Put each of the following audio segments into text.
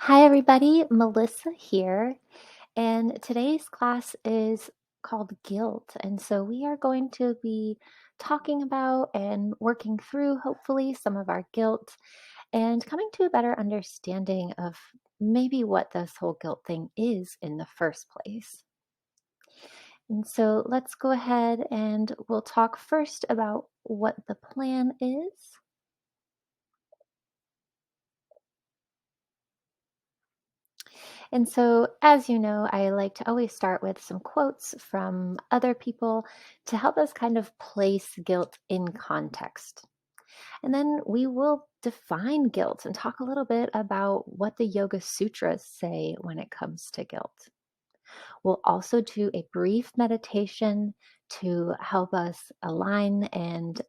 Hi, everybody. Melissa here. And today's class is called Guilt. And so we are going to be talking about and working through, hopefully, some of our guilt and coming to a better understanding of maybe what this whole guilt thing is in the first place. And so let's go ahead and we'll talk first about what the plan is. And so, as you know, I like to always start with some quotes from other people to help us kind of place guilt in context. And then we will define guilt and talk a little bit about what the Yoga Sutras say when it comes to guilt. We'll also do a brief meditation to help us align and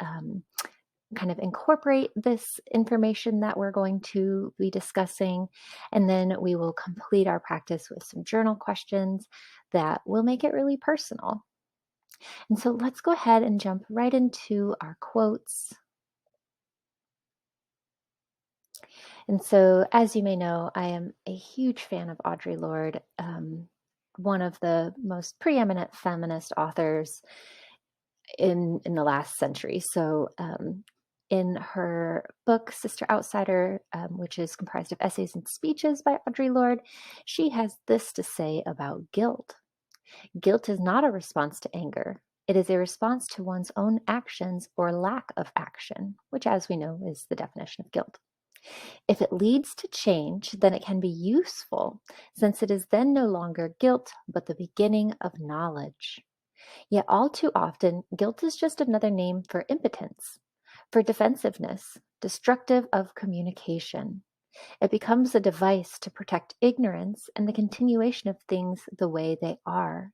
kind of incorporate this information that we're going to be discussing. And then we will complete our practice with some journal questions that will make it really personal. And so let's go ahead and jump right into our quotes. And so, as you may know, I am a huge fan of Audre Lorde, one of the most preeminent feminist authors in the last century. So, in her book Sister Outsider, which is comprised of essays and speeches by Audre Lorde, she has this to say about guilt. Guilt is not a response to anger. It is a response to one's own actions or lack of action, which, as we know, is the definition of guilt. If it leads to change, then it can be useful, since it is then no longer guilt, but the beginning of knowledge. Yet all too often, guilt is just another name for impotence, for defensiveness, destructive of communication. It becomes a device to protect ignorance and the continuation of things the way they are,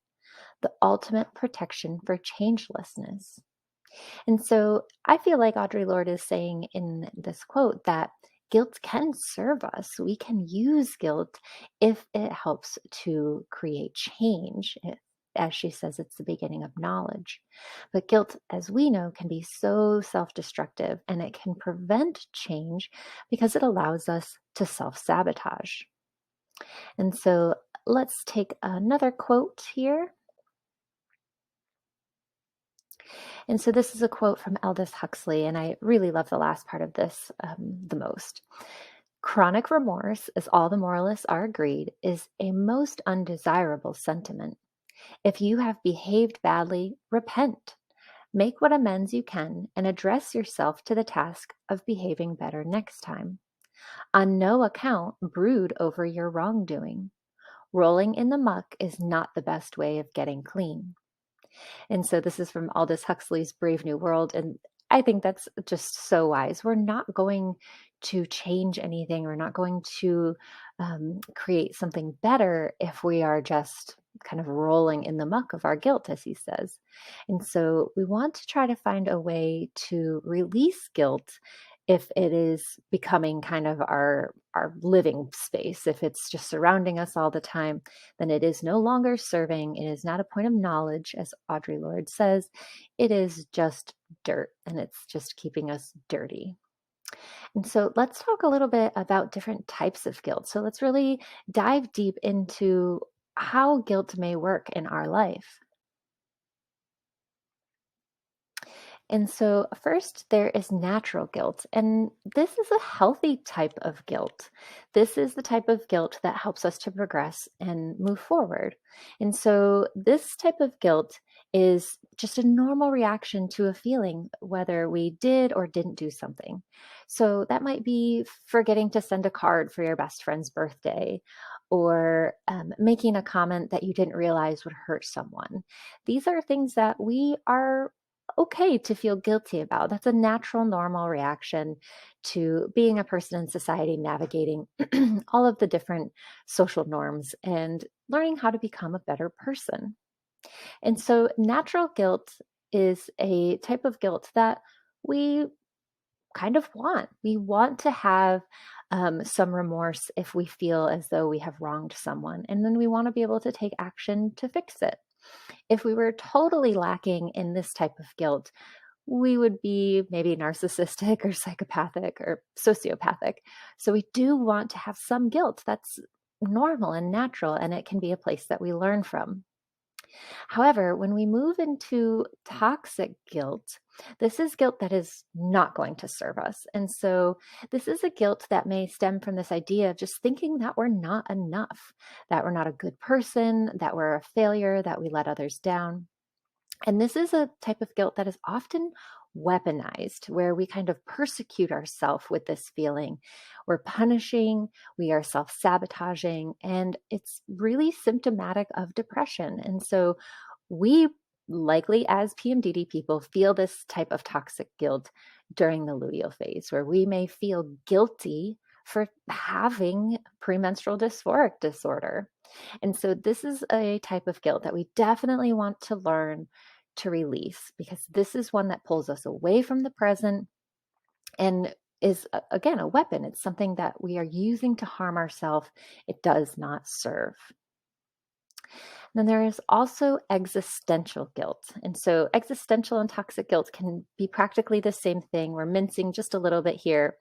the ultimate protection for changelessness. And so I feel like Audre Lorde is saying in this quote that guilt can serve us. We can use guilt if it helps to create change. As she says, it's the beginning of knowledge. But guilt, as we know, can be so self destructive and it can prevent change because it allows us to self sabotage. And so let's take another quote here. And so this is a quote from Aldous Huxley, and I really love the last part of this the most. Chronic remorse, as all the moralists are agreed, is a most undesirable sentiment. If you have behaved badly, repent. Make what amends you can and address yourself to the task of behaving better next time. On no account brood over your wrongdoing. Rolling in the muck is not the best way of getting clean. And so this is from Aldous Huxley's Brave New World. And I think that's just so wise. We're not going to change anything. We're not going to create something better if we are just kind of rolling in the muck of our guilt, as he says. And so we want to try to find a way to release guilt if it is becoming kind of our living space. If it's just surrounding us all the time, then it is no longer serving. It is not a point of knowledge, as Audre Lorde says. It is just dirt, and it's just keeping us dirty. And so let's talk a little bit about different types of guilt. So let's really dive deep into how guilt may work in our life. And so, first, there is natural guilt. And this is a healthy type of guilt. This is the type of guilt that helps us to progress and move forward. And so, this type of guilt is just a normal reaction to a feeling, whether we did or didn't do something. So, that might be forgetting to send a card for your best friend's birthday. Or making a comment that you didn't realize would hurt someone. These are things that we are okay to feel guilty about. That's a natural, normal reaction to being a person in society, navigating all of the different social norms and learning how to become a better person. And so, natural guilt is a type of guilt that we kind of want. We want to have some remorse if we feel as though we have wronged someone, and then we want to be able to take action to fix it. If we were totally lacking in this type of guilt, we would be maybe narcissistic or psychopathic or sociopathic. So we do want to have some guilt. That's normal and natural, and it can be a place that we learn from. However, when we move into toxic guilt, this is guilt that is not going to serve us. And so this is a guilt that may stem from this idea of just thinking that we're not enough, that we're not a good person, that we're a failure, that we let others down. And this is a type of guilt that is often weaponized, where we kind of persecute ourselves with this feeling. We're punishing, we are self sabotaging, and it's really symptomatic of depression. And so we likely, as PMDD people, feel this type of toxic guilt during the luteal phase, where we may feel guilty for having premenstrual dysphoric disorder. And so this is a type of guilt that we definitely want to learn to release, because this is one that pulls us away from the present and is, again, a weapon. It's something that we are using to harm ourselves. It does not serve. Then there is also existential guilt. And so existential and toxic guilt can be practically the same thing. We're mincing just a little bit here.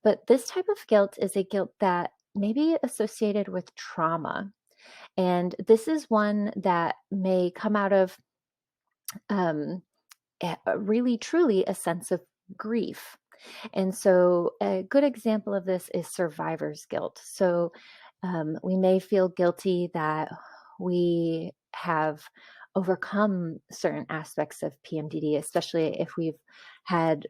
But this type of guilt is a guilt that may be associated with trauma. And this is one that may come out of really, truly a sense of grief. And so a good example of this is survivor's guilt. So we may feel guilty that we have overcome certain aspects of PMDD, especially if we've had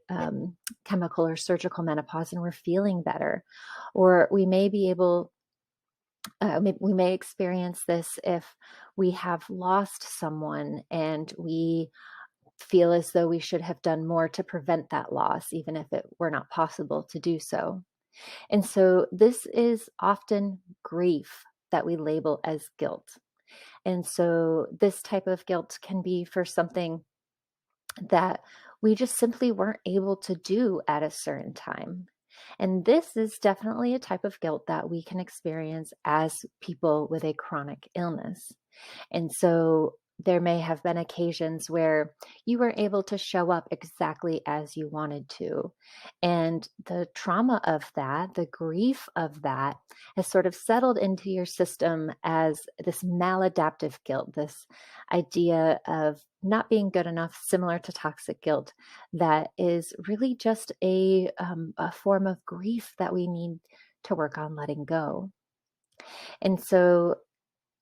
chemical or surgical menopause and we're feeling better. Or we may be able, we may experience this if we have lost someone and we feel as though we should have done more to prevent that loss, even if it were not possible to do so. And so this is often grief that we label as guilt. And so this type of guilt can be for something that we just simply weren't able to do at a certain time. And this is definitely a type of guilt that we can experience as people with a chronic illness. And so there may have been occasions where you were able to show up exactly as you wanted to. And the trauma of that, the grief of that, has sort of settled into your system as this maladaptive guilt, this idea of not being good enough, similar to toxic guilt, that is really just a form of grief that we need to work on letting go. And so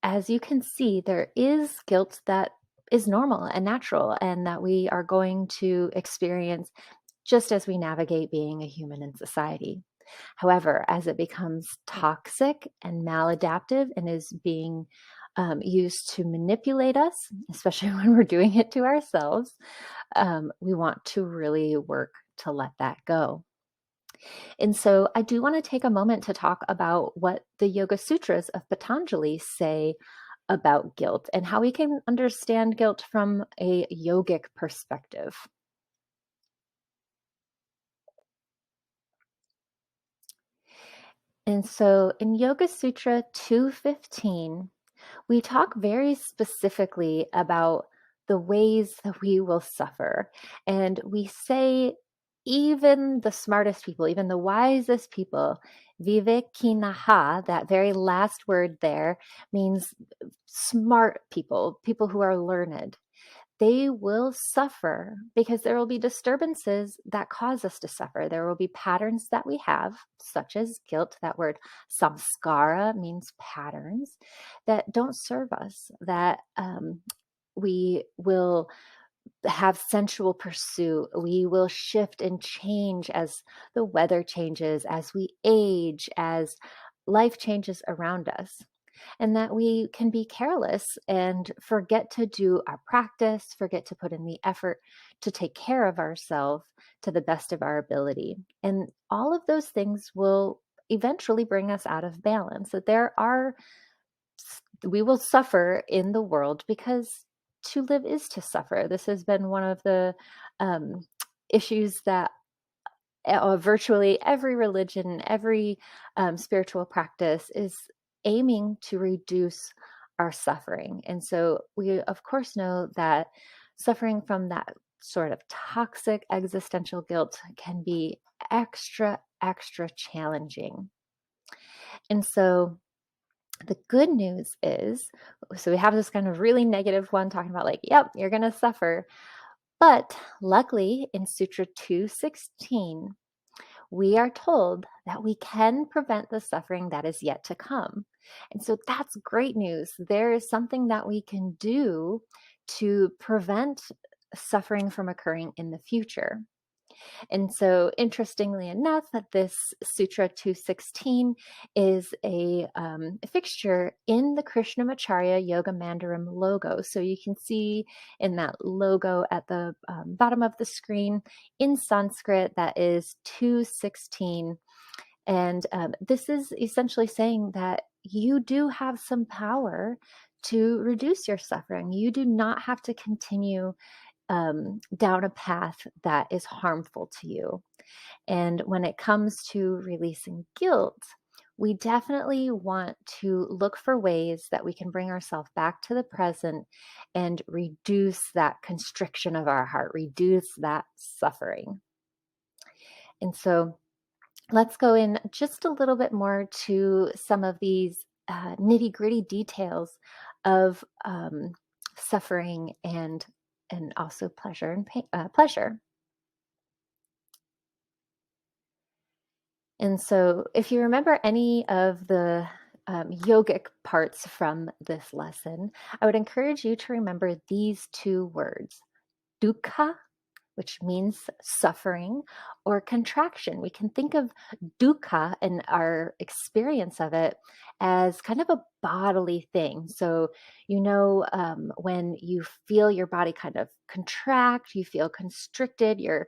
as you can see, there is guilt that is normal and natural and that we are going to experience just as we navigate being a human in society. However, as it becomes toxic and maladaptive and is being used to manipulate us, especially when we're doing it to ourselves, we want to really work to let that go. And so I do want to take a moment to talk about what the Yoga Sutras of Patanjali say about guilt and how we can understand guilt from a yogic perspective. And so in Yoga Sutra 215, we talk very specifically about the ways that we will suffer. And we say, even the smartest people, even the wisest people, vivekinaha, that very last word there means smart people, people who are learned. They will suffer because there will be disturbances that cause us to suffer. There will be patterns that we have, such as guilt. That word samskara means patterns that don't serve us, that we will have sensual pursuit. We will shift and change as the weather changes, as we age, as life changes around us, and that we can be careless and forget to do our practice, forget to put in the effort to take care of ourselves to the best of our ability. And all of those things will eventually bring us out of balance. That we will suffer in the world because to live is to suffer. This has been one of the issues that virtually every religion, every spiritual practice is aiming to reduce our suffering. And so we, of course, know that suffering from that sort of toxic existential guilt can be extra, extra challenging. And so the good news is, so we have this kind of really negative one talking about like, yep, you're going to suffer. But luckily in Sutra 216, we are told that we can prevent the suffering that is yet to come. And so that's great news. There is something that we can do to prevent suffering from occurring in the future. And so, interestingly enough, that this Sutra 216 is a fixture in the Krishnamacharya Yoga Mandiram logo. So, you can see in that logo at the bottom of the screen in Sanskrit that is 216. And this is essentially saying that you do have some power to reduce your suffering. You do not have to continue down a path that is harmful to you. And when it comes to releasing guilt, we definitely want to look for ways that we can bring ourselves back to the present and reduce that constriction of our heart, reduce that suffering. And so let's go in just a little bit more to some of these nitty gritty details of suffering and also pleasure and pain, pleasure. And so, if you remember any of the yogic parts from this lesson, I would encourage you to remember these two words: dukkha, which means suffering, or contraction. We can think of dukkha and our experience of it as kind of a bodily thing. So, when you feel your body kind of contract, you feel constricted, your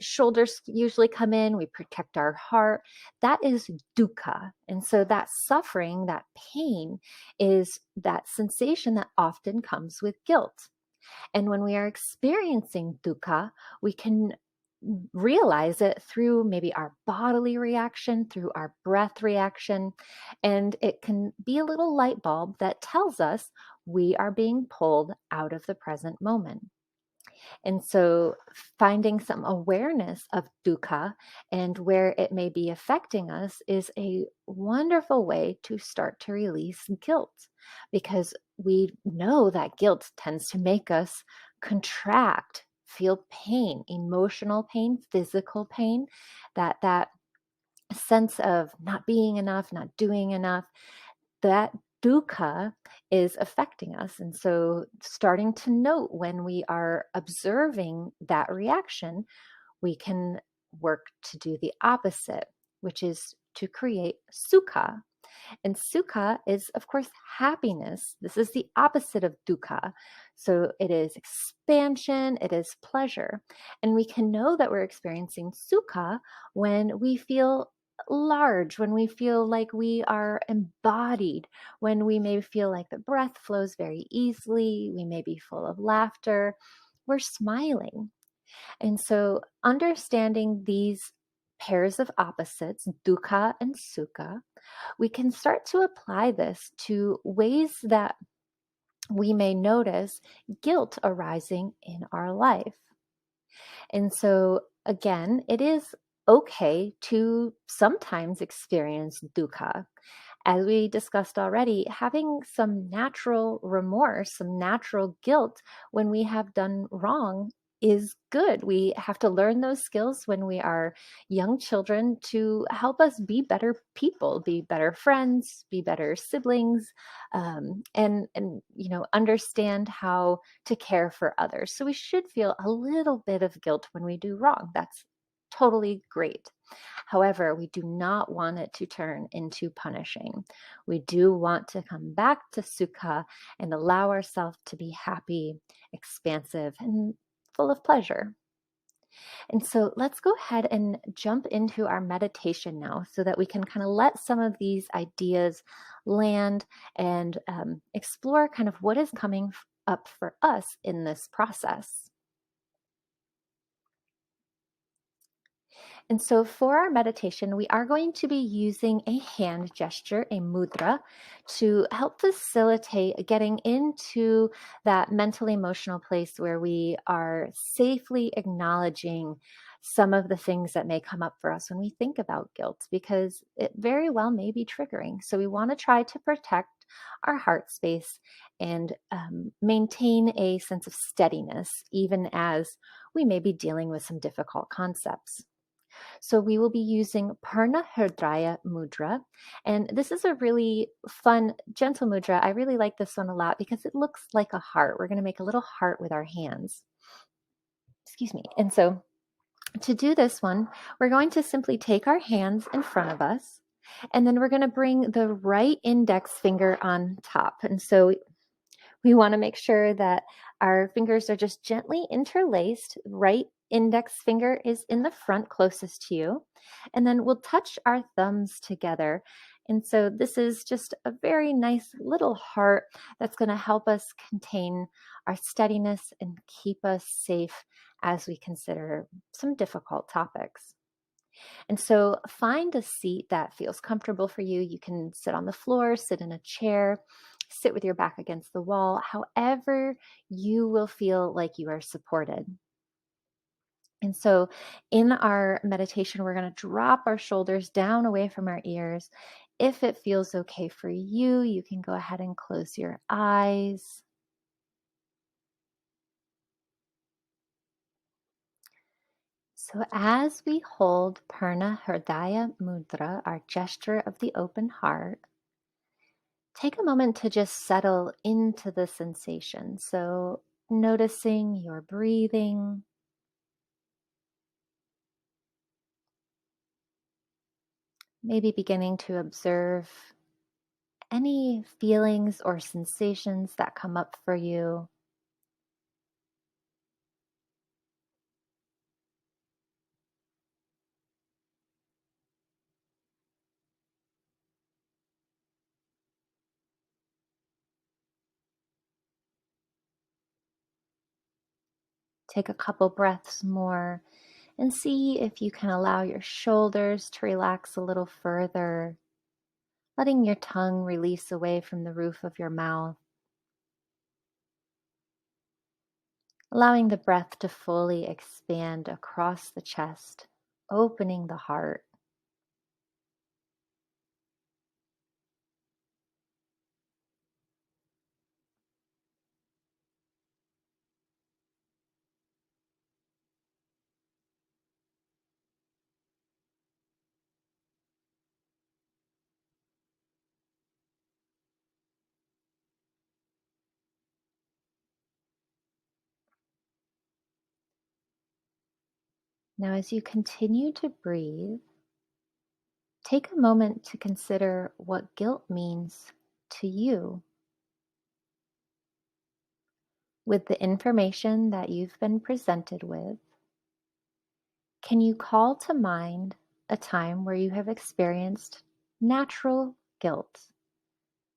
shoulders usually come in, we protect our heart. That is dukkha. And so, that suffering, that pain, is that sensation that often comes with guilt. And when we are experiencing dukkha, we can realize it through maybe our bodily reaction, through our breath reaction. And it can be a little light bulb that tells us we are being pulled out of the present moment. And so, finding some awareness of dukkha and where it may be affecting us is a wonderful way to start to release guilt, because we know that guilt tends to make us contract, feel pain, emotional pain, physical pain, that sense of not being enough, not doing enough. That dukkha is affecting us. And so, starting to note when we are observing that reaction, we can work to do the opposite, which is to create sukha. And sukha is, of course, happiness. This is the opposite of dukkha. So, it is expansion, it is pleasure. And we can know that we're experiencing sukha when we feel large, when we feel like we are embodied, when we may feel like the breath flows very easily, we may be full of laughter, we're smiling. And so, understanding these pairs of opposites, dukkha and sukha, we can start to apply this to ways that we may notice guilt arising in our life. And so, again, it is okay to sometimes experience dukkha. As we discussed already, having some natural remorse, some natural guilt when we have done wrong is good. We have to learn those skills when we are young children to help us be better people, be better friends, be better siblings, and understand how to care for others. So we should feel a little bit of guilt when we do wrong. That's totally great. However, we do not want it to turn into punishing. We do want to come back to sukha and allow ourselves to be happy, expansive, and full of pleasure. And so let's go ahead and jump into our meditation now so that we can kind of let some of these ideas land and explore kind of what is coming up for us in this process. And so for our meditation, we are going to be using a hand gesture, a mudra, to help facilitate getting into that mental emotional place where we are safely acknowledging some of the things that may come up for us when we think about guilt, because it very well may be triggering. So we want to try to protect our heart space and maintain a sense of steadiness, even as we may be dealing with some difficult concepts. So we will be using Purna Hridraya Mudra. And this is a really fun, gentle mudra. I really like this one a lot because it looks like a heart. We're going to make a little heart with our hands. Excuse me. And so to do this one, we're going to simply take our hands in front of us, and then we're going to bring the right index finger on top. And so we want to make sure that our fingers are just gently interlaced. Right index finger is in the front closest to you. And then we'll touch our thumbs together. And so this is just a very nice little heart that's going to help us contain our steadiness and keep us safe as we consider some difficult topics. And so find a seat that feels comfortable for you. You can sit on the floor, sit in a chair, sit with your back against the wall, however you will feel like you are supported. And so in our meditation, we're going to drop our shoulders down away from our ears. If it feels okay for you, you can go ahead and close your eyes. So as we hold Purna Hridaya Mudra, our gesture of the open heart, take a moment to just settle into the sensation. So, noticing your breathing, maybe beginning to observe any feelings or sensations that come up for you. Take a couple breaths more and see if you can allow your shoulders to relax a little further, letting your tongue release away from the roof of your mouth. Allowing the breath to fully expand across the chest, opening the heart. Now, as you continue to breathe, take a moment to consider what guilt means to you. With the information that you've been presented with, can you call to mind a time where you have experienced natural guilt?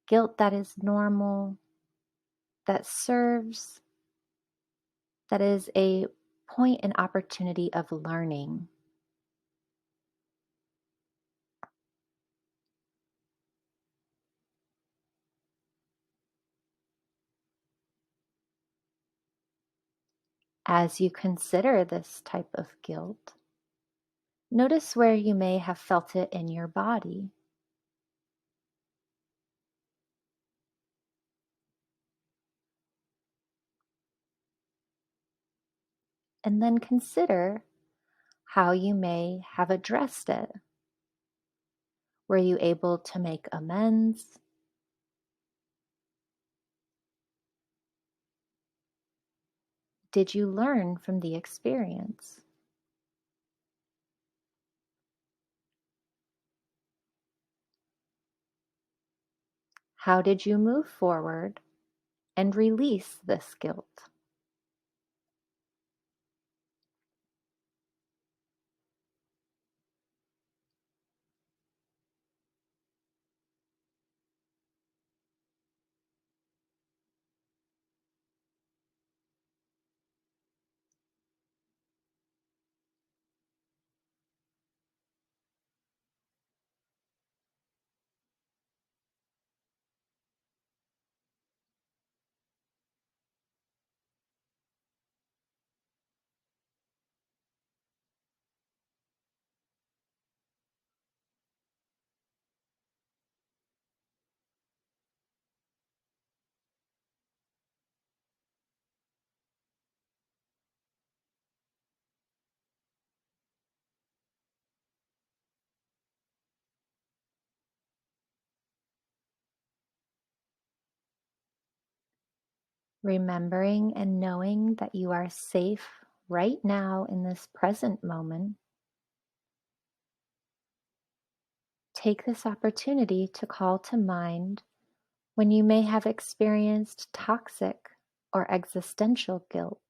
Guilt that is normal, that serves, that is a point and opportunity of learning. As you consider this type of guilt, notice where you may have felt it in your body. And then consider how you may have addressed it. Were you able to make amends? Did you learn from the experience? How did you move forward and release this guilt? remembering and knowing that you are safe right now in this present moment. Take this opportunity to call to mind when you may have experienced toxic or existential guilt,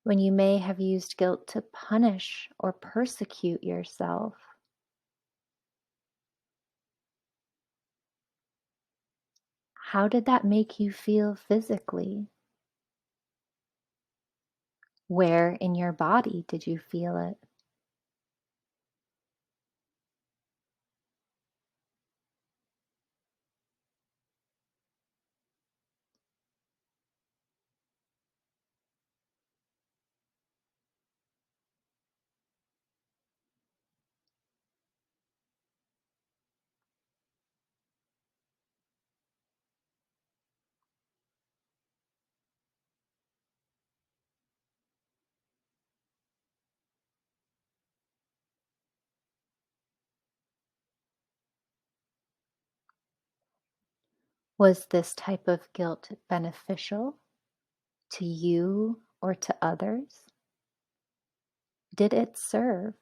when you may have used guilt to punish or persecute yourself. How did that make you feel physically? Where in your body did you feel it? Was this type of guilt beneficial to you or to others? Did it serve?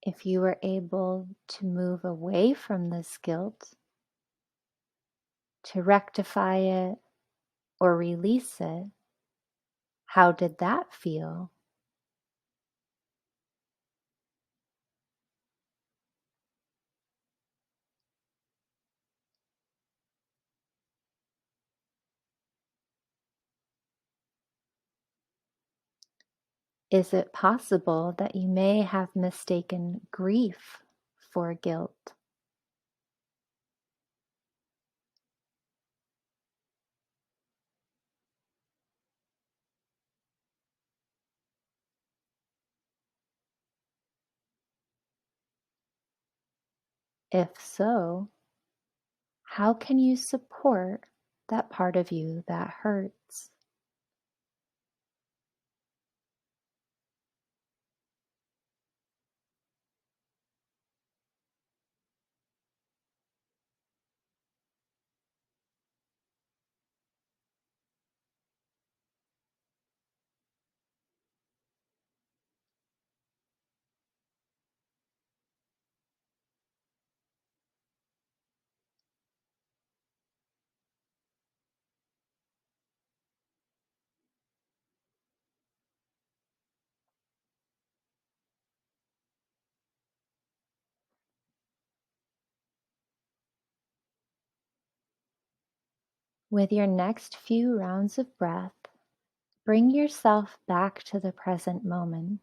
If you were able to move away from this guilt, to rectify it or release it, how did that feel? Is it possible that you may have mistaken grief for guilt? If so, how can you support that part of you that hurts? With your next few rounds of breath, bring yourself back to the present moment,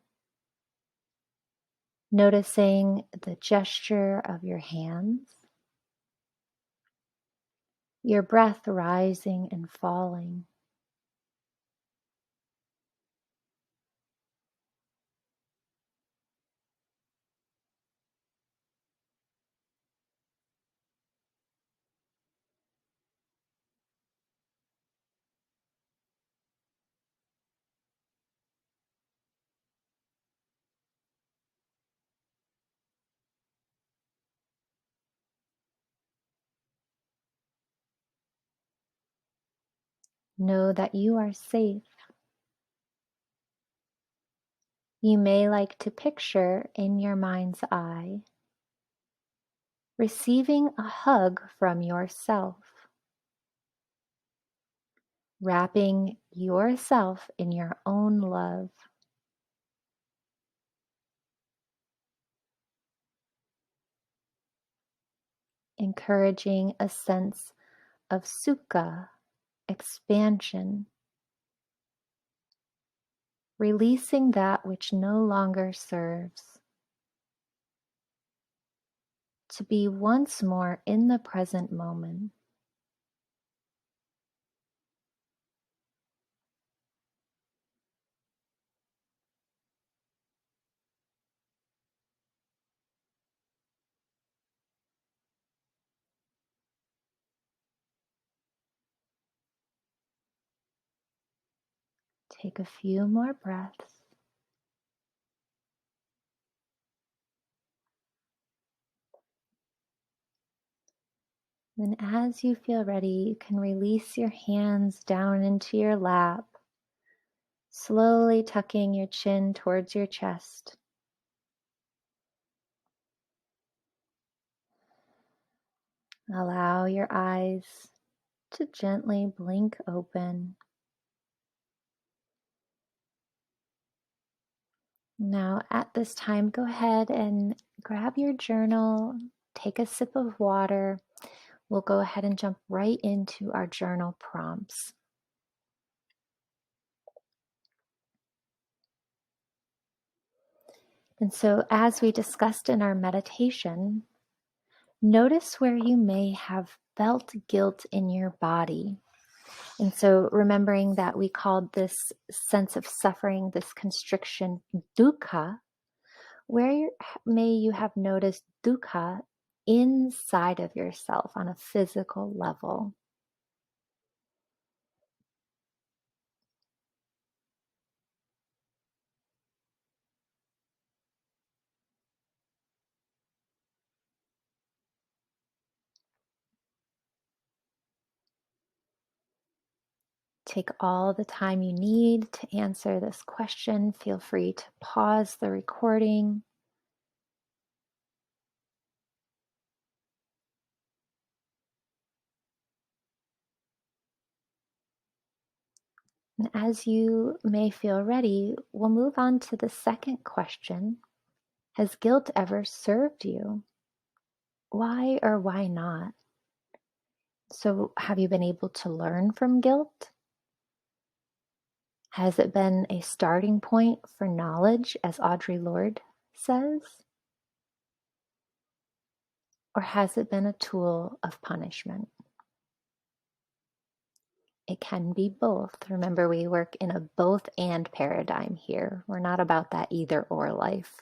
noticing the gesture of your hands, your breath rising and falling. Know that you are safe. You may like to picture in your mind's eye receiving a hug from yourself, wrapping yourself in your own love, encouraging a sense of sukha, expansion, releasing that which no longer serves, to be once more in the present moment. Take a few more breaths. Then, as you feel ready, you can release your hands down into your lap, slowly tucking your chin towards your chest. Allow your eyes to gently blink open. Now, at this time, go ahead and grab your journal, take a sip of water. We'll go ahead and jump right into our journal prompts. And so, as we discussed in our meditation, notice where you may have felt guilt in your body. And so, remembering that we called this sense of suffering, this constriction, dukkha, where may you have noticed dukkha inside of yourself on a physical level? Take all the time you need to answer this question. Feel free to pause the recording. And as you may feel ready, we'll move on to the second question. Has guilt ever served you? Why or why not? So, have you been able to learn from guilt? Has it been a starting point for knowledge, as Audre Lorde says? Or has it been a tool of punishment? It can be both. Remember, we work in a both and paradigm here. We're not about that either or life.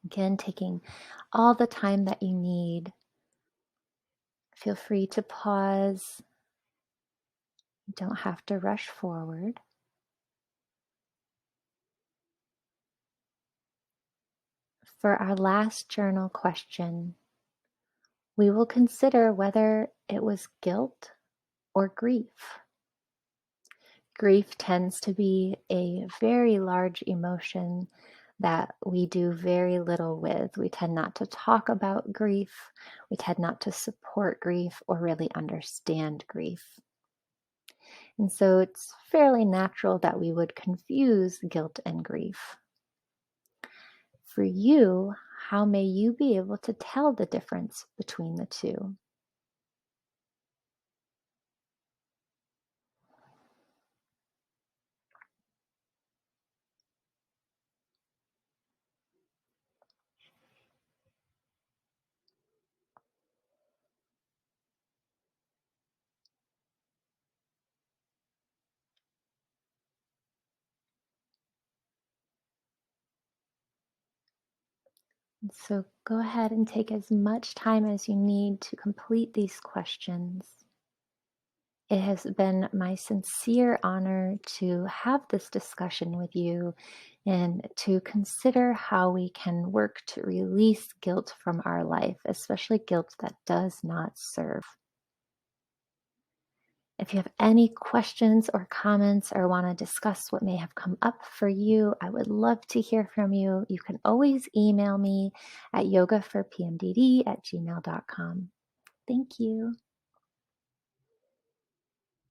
Again, taking all the time that you need. Feel free to pause. You don't have to rush forward. For our last journal question, we will consider whether it was guilt or grief. Grief tends to be a very large emotion that we do very little with. We tend not to talk about grief. We tend not to support grief or really understand grief. And so it's fairly natural that we would confuse guilt and grief. For you, how may you be able to tell the difference between the two? So go ahead and take as much time as you need to complete these questions. It has been my sincere honor to have this discussion with you and to consider how we can work to release guilt from our life, especially guilt that does not serve. If you have any questions or comments or want to discuss what may have come up for you, I would love to hear from you. You can always email me at yogaforpmdd@gmail.com. Thank you.